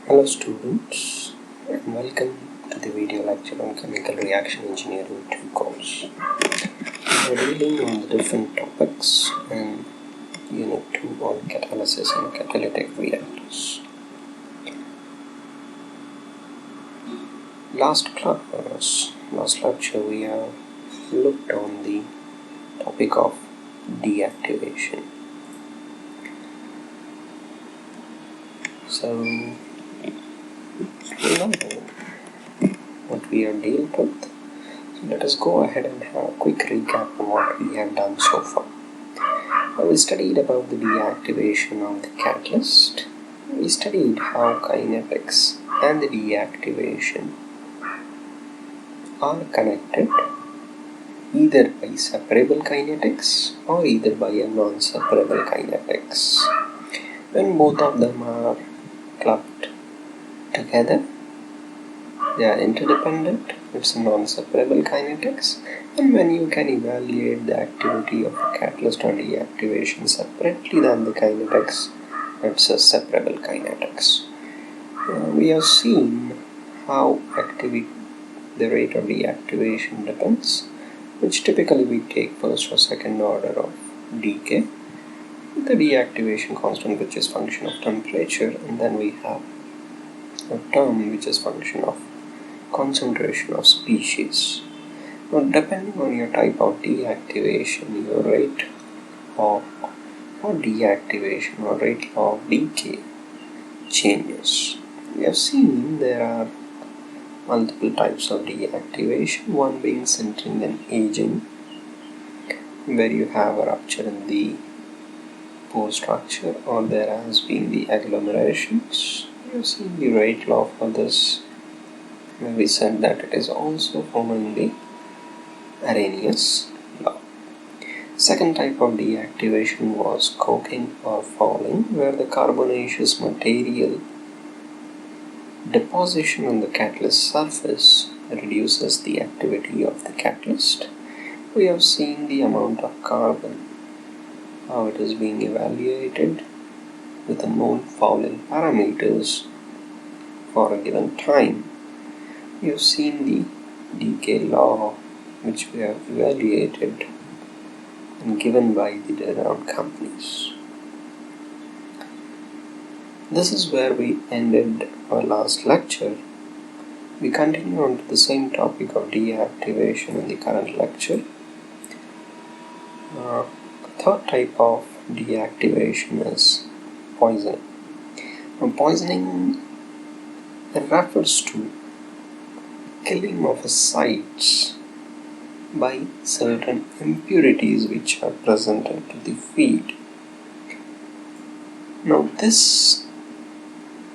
Hello students, and welcome to the video lecture on Chemical Reaction Engineering 2 course. We are dealing on the different topics in Unit 2 on catalysis and catalytic reactors. Last lecture we have looked on the topic of deactivation. So we know what we have dealt with. So let us go ahead and have a quick recap on what we have done so far. We studied about the deactivation of the catalyst. We studied how kinetics and the deactivation are connected either by separable kinetics or either by a non-separable kinetics. When both of them are clubbed together, they are interdependent, it's a non-separable kinetics, and when you can evaluate the activity of a catalyst on deactivation separately than the kinetics, it's a separable kinetics. We have seen how the rate of deactivation depends, which typically we take first or second order of decay, the deactivation constant which is function of temperature, and then we have a term which is function of concentration of species. Now, depending on your type of deactivation, your rate of deactivation or rate of decay changes. We have seen there are multiple types of deactivation, one being sintering and aging, where you have a rupture in the pore structure, or there has been the agglomerations. We have seen the rate law for this, where we said that it is also following the Arrhenius law. Second type of deactivation was coking or fouling, where the carbonaceous material deposition on the catalyst surface reduces the activity of the catalyst. We have seen the amount of carbon, how it is being evaluated with the known fouling parameters for a given time. We have seen the decay law, which we have evaluated and given by the renowned companies. This is where we ended our last lecture. We continue on to the same topic of deactivation in the current lecture. The third type of deactivation is poisoning. Now, poisoning refers to killing of sites by certain impurities which are present into the feed. Now, these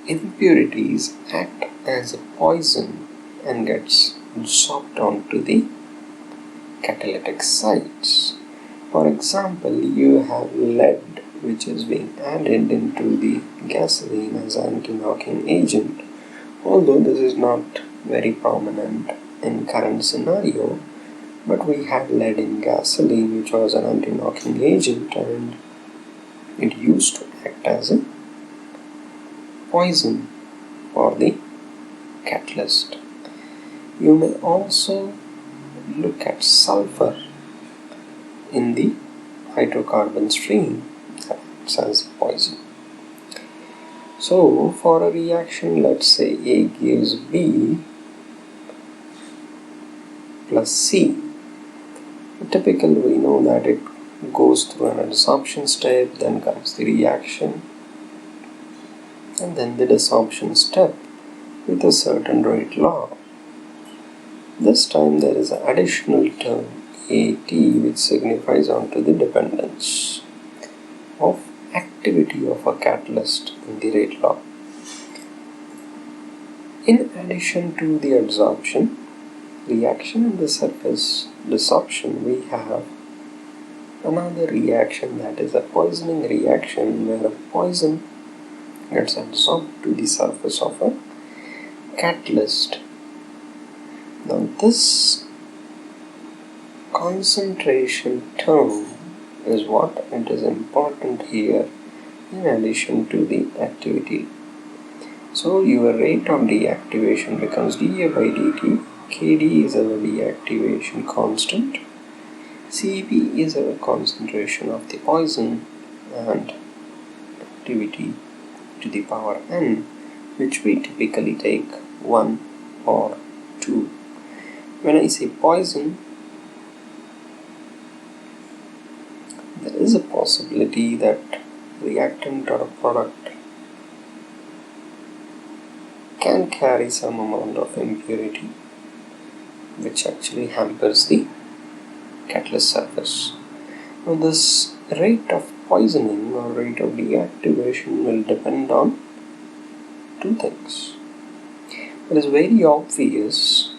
impurities act as a poison and gets absorbed onto the catalytic sites. For example, you have lead which is being added into the gasoline as an anti-knocking agent. Although this is not very prominent in current scenario, but we had lead in gasoline which was an anti-knocking agent, and it used to act as a poison for the catalyst. You may also look at sulfur in the hydrocarbon stream that acts as a poison. So for a reaction, let's say A gives B plus C. Typically we know that it goes through an adsorption step, then comes the reaction, and then the desorption step with a certain rate law. This time there is an additional term AT which signifies onto the dependence of activity of a catalyst in the rate law. In addition to the adsorption, reaction in the surface desorption, we have another reaction that is a poisoning reaction, where a poison gets absorbed to the surface of a catalyst. Now this concentration term is what it is important here in addition to the activity. So your rate of deactivation becomes dA by dt. Kd is our deactivation constant. Cp is our concentration of the poison, and activity to the power n, which we typically take 1 or 2. When I say poison, there is a possibility that reactant or a product can carry some amount of impurity, which actually hampers the catalyst surface. Now this rate of poisoning or rate of deactivation will depend on two things. It is very obvious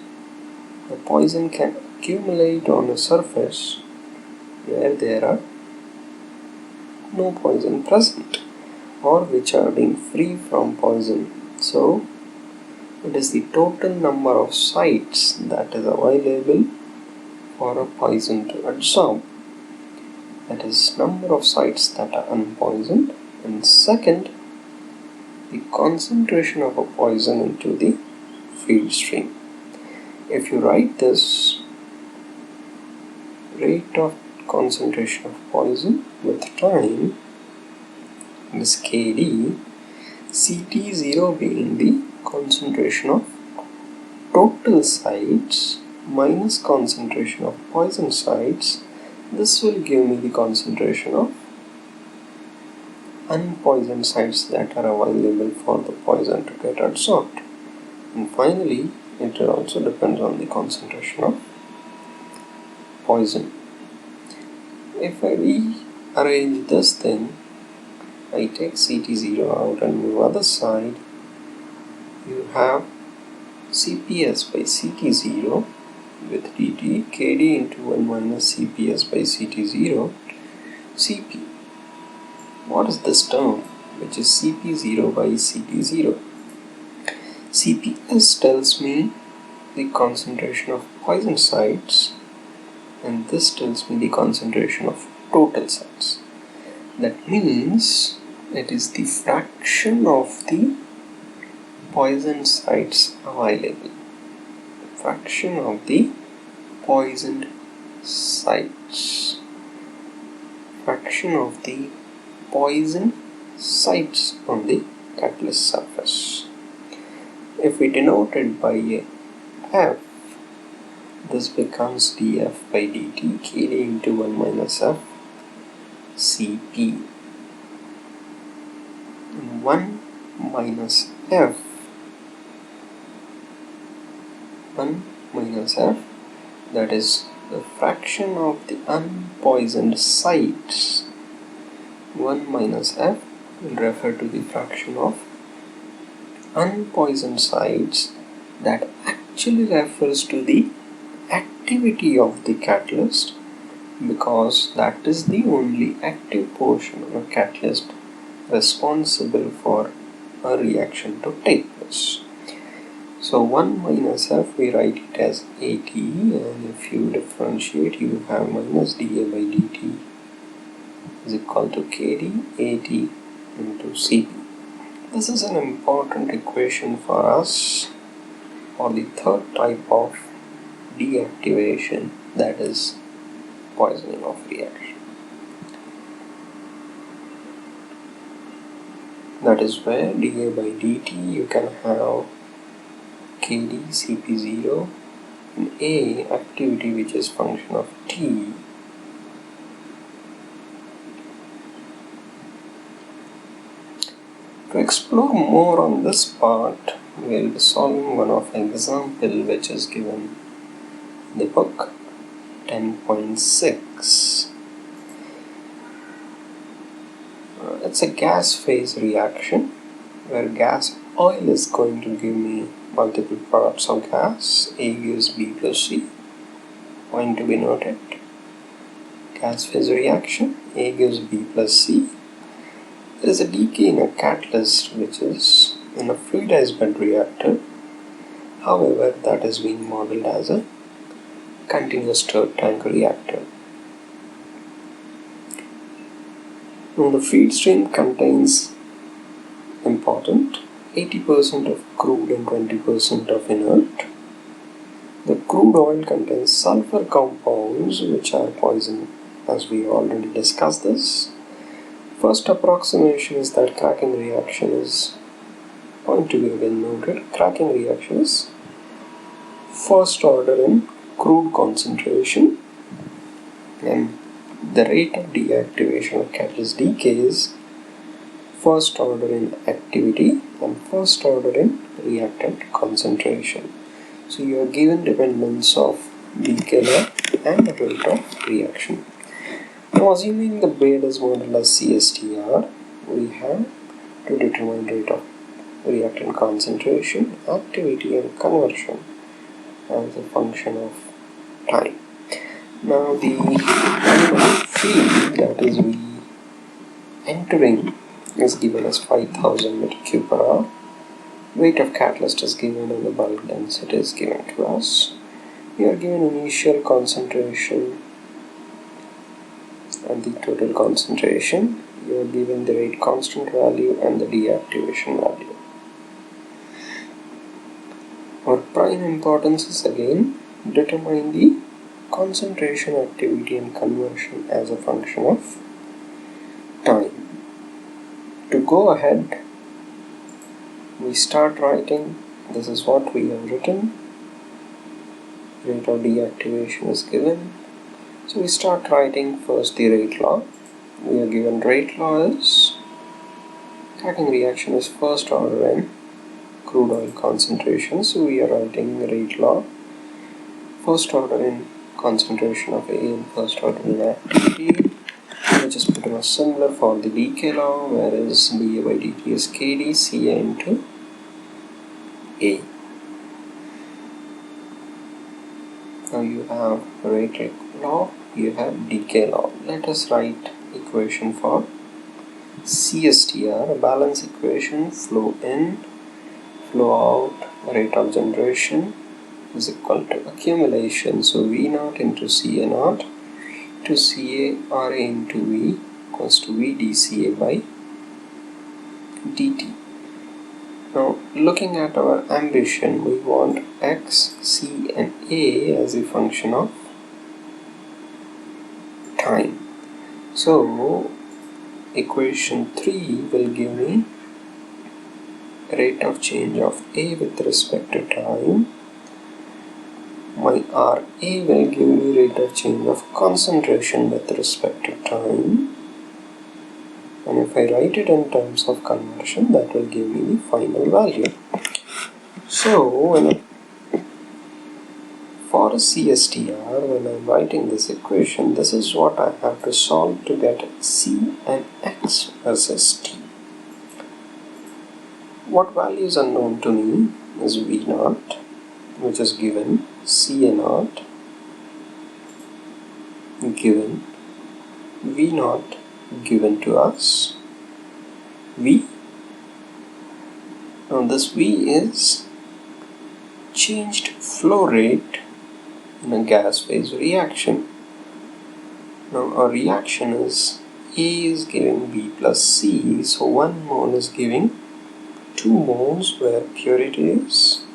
the poison can accumulate on a surface where there are no poison present, or which are being free from poison. So it is the total number of sites that is available for a poison to absorb. That is, number of sites that are unpoisoned, and second, the concentration of a poison into the feed stream. If you write this rate of concentration of poison with time, this Kd, Ct0 being the concentration of total sites minus concentration of poison sites, this will give me the concentration of unpoisoned sites that are available for the poison to get absorbed. And finally, it also depends on the concentration of poison. If I rearrange this thing, I take Ct0 out and move other side, you have Cps by Ct0 with dt, Kd into 1 minus Cps by Ct0, Cp. What is this term, which is Cp0 by Ct0? Cps tells me the concentration of poison sites, and this tells me the concentration of total sites. That means it is the fraction of the poison sites available. Fraction of the poisoned sites. Fraction of the poison sites on the catalyst surface. If we denote it by a F, this becomes dF by dt, Kd into 1 minus F, Cp. 1 minus F, 1 minus F, that is the fraction of the unpoisoned sites. 1 minus F will refer to the fraction of unpoisoned sites, that actually refers to the activity of the catalyst, because that is the only active portion of a catalyst responsible for a reaction to take place. So 1 minus F, we write it as AT, and if you differentiate, you have minus dA by dt is equal to Kd AT into Cp. This is an important equation for us for the third type of deactivation, that is poisoning of reaction. That is where dA by dt you can have Kd Cp0 and A, activity which is function of T. To explore more on this part, we will be solving one of an example which is given in the book 10.6. It's a gas phase reaction where gas oil is going to give me multiple products of gas. A gives B plus C. Point to be noted. Gas phase reaction, A gives B plus C. There is a decay in a catalyst which is in a fluidized bed reactor. However, that is being modeled as a continuous stirred tank reactor. Now the feed stream contains important 80% of crude and 20% of inert. The crude oil contains sulfur compounds which are poison, as we already discussed this. First approximation is that cracking reaction is going to be again noted. Cracking reaction is first order in crude concentration, and the rate of deactivation of catalyst decay is first order in activity and first order in reactant concentration. So you are given dependence of decay law and the rate of reaction. Now assuming the bed is modulus CSTR, we have to determine rate of reactant concentration, activity and conversion as a function of time. Now the animal field that is we entering is given as 5000 meter cube per hour. Weight of catalyst is given and the bulk density is given to us. We are given initial concentration and the total concentration. You are given the rate constant value and the deactivation value. Our prime importance is again determine the concentration, activity and conversion as a function of time. To go ahead, we start writing. This is what we have written. Rate of deactivation is given. So we start writing first the rate law. We are given rate law is cracking reaction is first order in crude oil concentration. So we are writing rate law first order in concentration of A and first order in activity, which is pretty much similar for the decay law, whereas dA by dt is Kd Ca into A. Now you have rate law, you have decay law. Let us write equation for CSTR, a balance equation, flow in, flow out, rate of generation is equal to accumulation. So V0 into Ca0 to Ca Ra into V equals to V dCA by dt. Now looking at our ambition, we want x, c and a as a function of time. So equation 3 will give me rate of change of a with respect to time. My Ra will give me rate of change of concentration with respect to time. And if I write it in terms of conversion, that will give me the final value. So for a CSTR, when I am writing this equation, this is what I have to solve to get C and X versus T. What value is unknown to me is V0, which is given, Ca0 given, V0 given to us, V. Now this V is changed flow rate in a gas phase reaction. Now our reaction is A is giving B plus C, so 1 mole is giving 2 moles, where purity is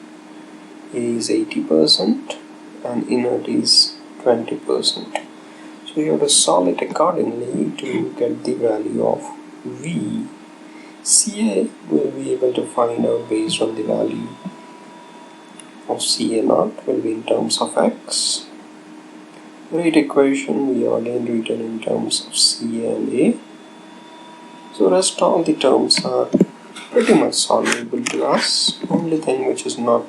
A is 80% and inert is 20%. So you have to solve it accordingly to get the value of V. Ca will be able to find out based on the value of Ca0 will be in terms of X. Rate equation we have again written in terms of Ca and A. So rest all the terms are pretty much solvable to us. Only thing which is not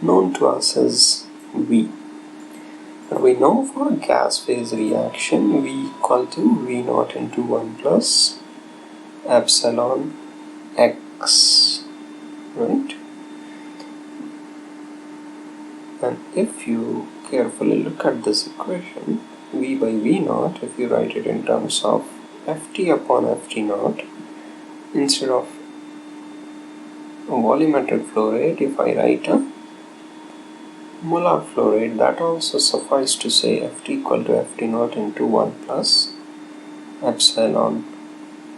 known to us is V. But we know for a gas phase reaction V equal to V0 into 1 plus epsilon X, right? And if you carefully look at this equation, V by V0, if you write it in terms of Ft upon Ft0, instead of a volumetric flow rate, if I write a molar flow rate, that also suffice to say Ft equal to Ft0 into 1 plus epsilon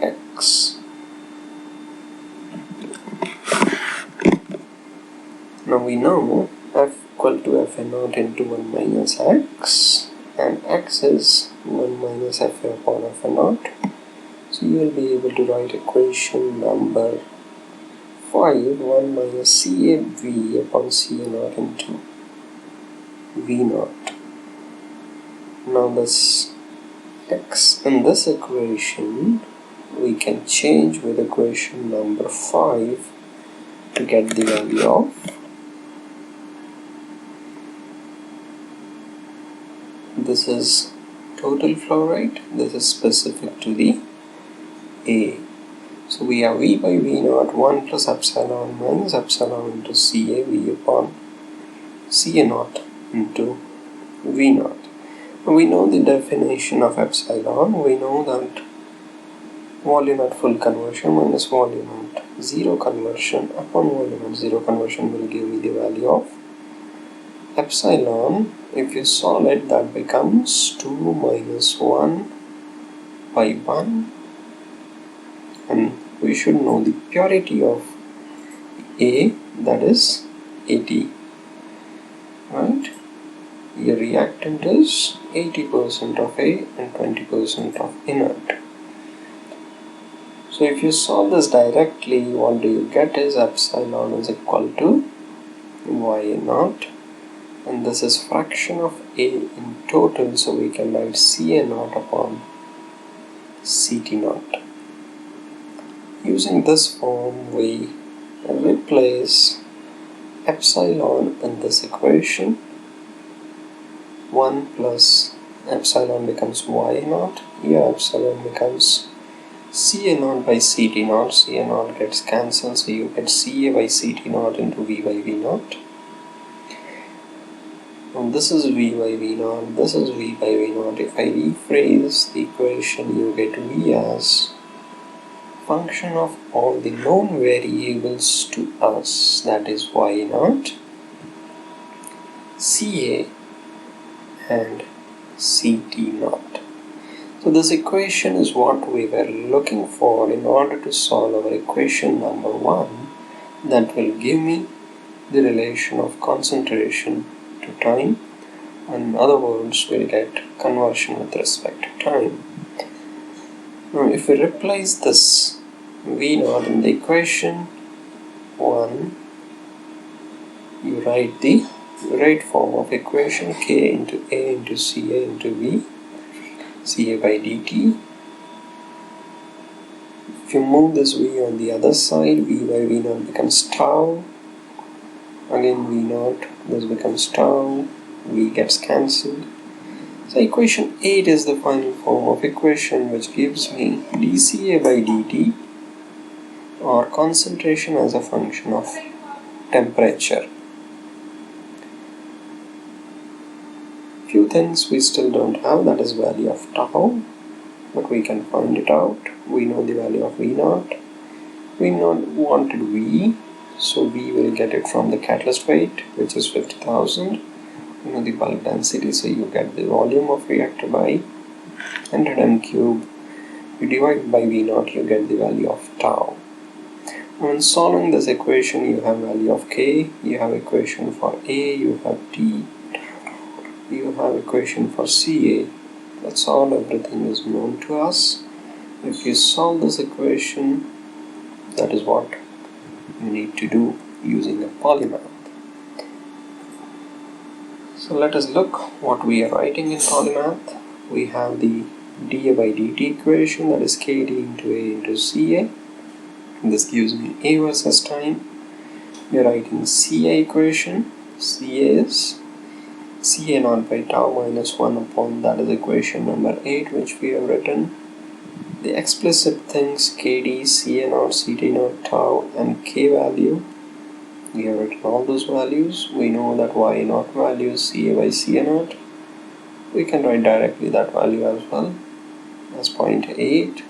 X. Now we know f equal to f(n)0 into 1 minus x, and x is 1 minus f upon f(n)0. So you will be able to write equation number 5, 1 minus CAV upon CA0 into V0. Now this x in this equation we can change with equation number 5 to get the value of this is total flow rate, this is specific to the A. So we have V by V0 1 plus epsilon minus epsilon into CA V upon CA0 into V0. We know the definition of epsilon. We know that volume at full conversion minus volume at zero conversion upon volume at zero conversion will give me the value of epsilon. If you solve it, that becomes 2 minus 1 by 1, and we should know the purity of A, that is 80, right? Your reactant is 80% of A and 20% of inert. So if you solve this directly, what do you get is epsilon is equal to Y0, and this is fraction of A in total, so we can write CA0 upon CT0. Using this form, we replace epsilon in this equation. 1 plus epsilon becomes Y0, here epsilon becomes CA0 by CT0, CA0 gets cancelled, so you get CA by CT0 into V by V0. And this is V by V0, this is V by V0. If I rephrase the equation, you get V as function of all the known variables to us, that is Y0, CA and CT0. So this equation is what we were looking for in order to solve our equation number 1, that will give me the relation of concentration to time. In other words, we'll get conversion with respect to time. Now if we replace this V0 in the equation 1, you write the right form of equation K into A into CA into V, CA by dt. If you move this V on the other side, V by V0 becomes tau. Again V0, this becomes tau, V gets cancelled. So equation 8 is the final form of equation, which gives me dCA by dt, or concentration as a function of temperature. Few things we still don't have, that is value of tau, but we can find it out. We know the value of V0. We wanted V, so V will get it from the catalyst weight, which is 50,000. You know the bulk density, so you get the volume of reactor by 100 m cube. You divide by V0, you get the value of tau. When solving this equation, you have value of K, you have equation for A, you have T, you have equation for CA. That's all, everything is known to us. If you solve this equation, that is what you need to do using a polymath. So let us look what we are writing in polymath. We have the dA by dt equation, that is KD into A into CA. This gives me A versus time. We are writing CA equation. CA is CA0 by tau minus 1 upon, that is equation number 8, which we have written. The explicit things KD, CA0, CT0, tau and K value. We have written all those values. We know that Y0 value is CA by CA0. We can write directly that value as well as 0.8.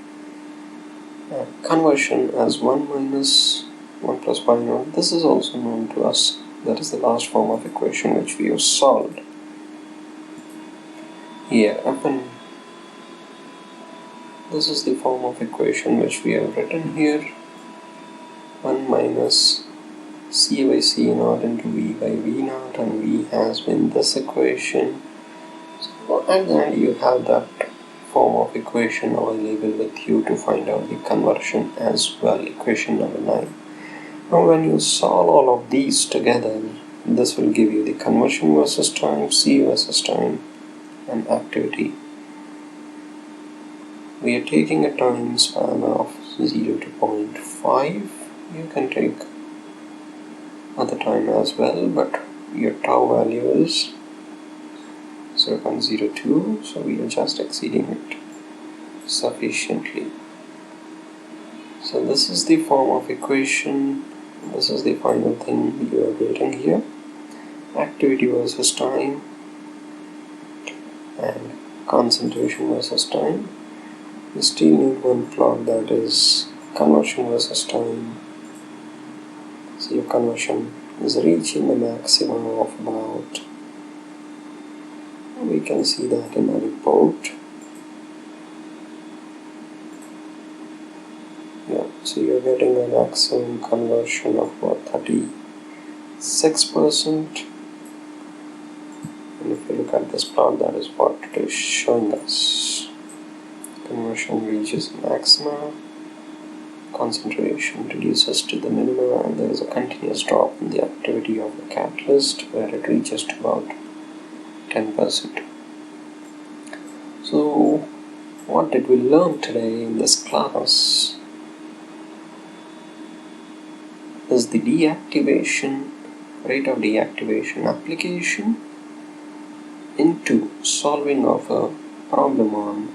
Conversion as 1 minus 1 plus Y0. This is also known to us. That is the last form of equation which we have solved. Here, this is the form of equation which we have written here. 1 minus C by C naught into V by V naught, and V has been this equation. So at the end you have that form of equation available with you to find out the conversion as well, equation number 9. Now when you solve all of these together, this will give you the conversion versus time, C versus time, and activity. We are taking a time span of 0 to 0.5. You can take other time as well, but your tau value is 0.02, so we are just exceeding it sufficiently. So this is the form of equation, this is the final thing you are getting here. Activity versus time and concentration versus time. You still need one plot, that is conversion versus time. So your conversion is reaching the maximum of about, we can see that in the report. Yeah, so you're getting a maximum conversion of about 36%. And if you look at this plot, that is what it is showing us. Conversion reaches maxima, concentration reduces to the minimum, and there is a continuous drop in the activity of the catalyst where it reaches to about 10%. So what did we learn today in this class is the deactivation, rate of deactivation application into solving of a problem on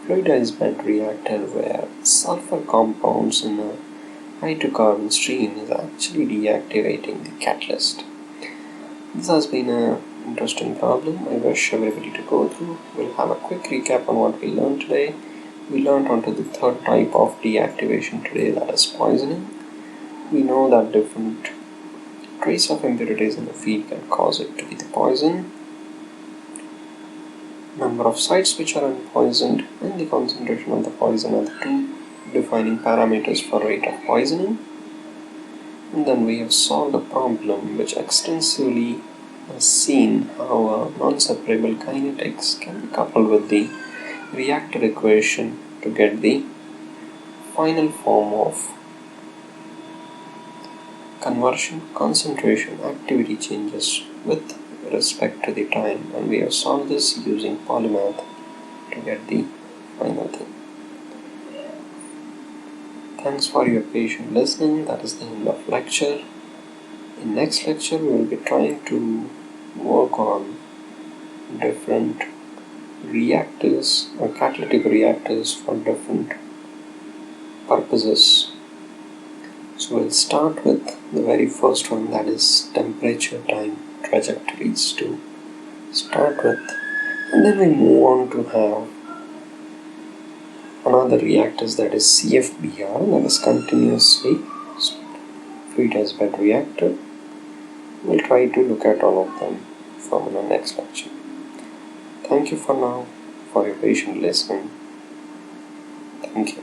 fluidized bed reactor where sulfur compounds in a hydrocarbon stream is actually deactivating the catalyst. This has been an interesting problem. I wish everybody to go through. We'll have a quick recap on what we learned today. We learned onto the third type of deactivation today, that is poisoning. We know that different trace of impurities in a feed can cause it to be the poison. Number of sites which are unpoisoned and the concentration of the poison are the two defining parameters for rate of poisoning. And then we have solved a problem which extensively has seen how non-separable kinetics can be coupled with the reactor equation to get the final form of conversion, concentration, activity changes with respect to the time, and we have solved this using polymath to get the final thing. Thanks for your patient listening. That is the end of lecture. In next lecture we will be trying to work on different reactors or catalytic reactors for different purposes. So we'll start with the very first one, that is temperature time trajectories to start with, and then we move on to have another reactors, that is CFBR, that is continuously fluidized bed reactor. We'll try to look at all of them from the next lecture. Thank you for now for your patient listening. Thank you.